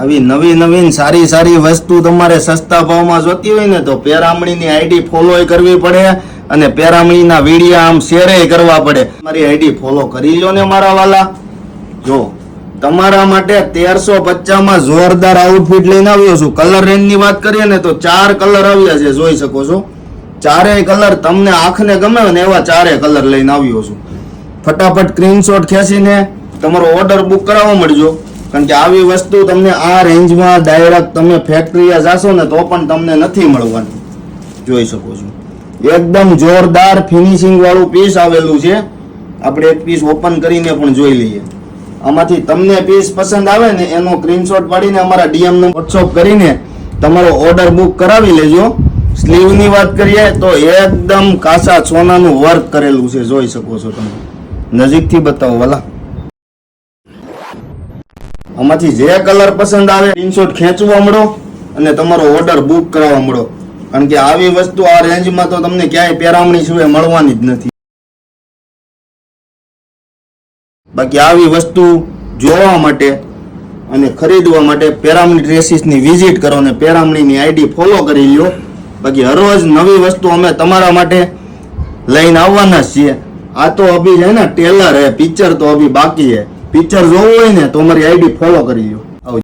આવી નવી નવીન સારી સારી વસ્તુ તમારે સસ્તા ભાવમાં જોતી હોય ને તો પેરામણીની આઈડી ફોલો કરવી પડે અને પેરામણીના વિડીયો આમ શેર કરવા પડે. મારી આઈડી ફોલો કરી લો ને મારા વાલા. જો તમારા માટે 1350 માં જોરદાર આઉટફિટ લઈને આવ્યો છું. કલર રેન્જ ની વાત કરીએ ને તો 4 કલર આવ્યા છે, જોઈ શકો છો. ચારેય કલર તમને આંખને ગમે ને એવા ચારે કલર લઈને આવ્યો છું. ફટાફટ સ્ક્રીનશોટ ખેંચીને તમારો ઓર્ડર બુક કરાવવા મળજો. કારણ કે આવી વસ્તુ તમને આ રેન્જમાં ડાયરેક્ટ તમે ફેક્ટરીએ જાશો ને તો પણ તમને નથી મળવાની. જોઈ શકો છો એકદમ જોરદાર ફિનિશિંગ વાળું પીસ આવેલું છે. આપણે એક પીસ ઓપન કરીને પણ જોઈ લઈએ. આમાંથી તમને પીસ પસંદ આવે ને એનો સ્ક્રીનશોટ પાડીને અમારા ડીએમ ને વોટ્સઅપ કરીને તમારો ઓર્ડર બુક કરાવી લેજો. સ્લીવ ની વાત કરીએ તો એકદમ કાચા સોનાનું વર્ક કરેલું છે, જોઈ શકો છો તમે. નજીકથી બતાવો વાલા. આમાંથી જે કલર પસંદ આવે સ્ક્રીનશોટ ખેંચવા મળો અને તમારો ઓર્ડર બુક કરાવવા મળો. કારણ કે આવી વસ્તુ આ રેન્જમાં તો તમને ક્યાંય પેરામણી સિવાય મળવાની જ નથી. બાકી આવી વસ્તુ જોવા માટે અને ખરીદવા માટે પેરામણી ડ્રેસીસની વિઝિટ કરો અને પેરામણીની આઈડી ફોલો કરી લો. બાકી હરરોજ નવી વસ્તુ અમે તમારા માટે લઈને આવવાના છીએ. આ તો અભી છે ને ટેલર હે, પિક્ચર તો અભી બાકી હે. પિક્ચર જોવું હોય ને તો અમારી આઈડી ફોલો કરી લો.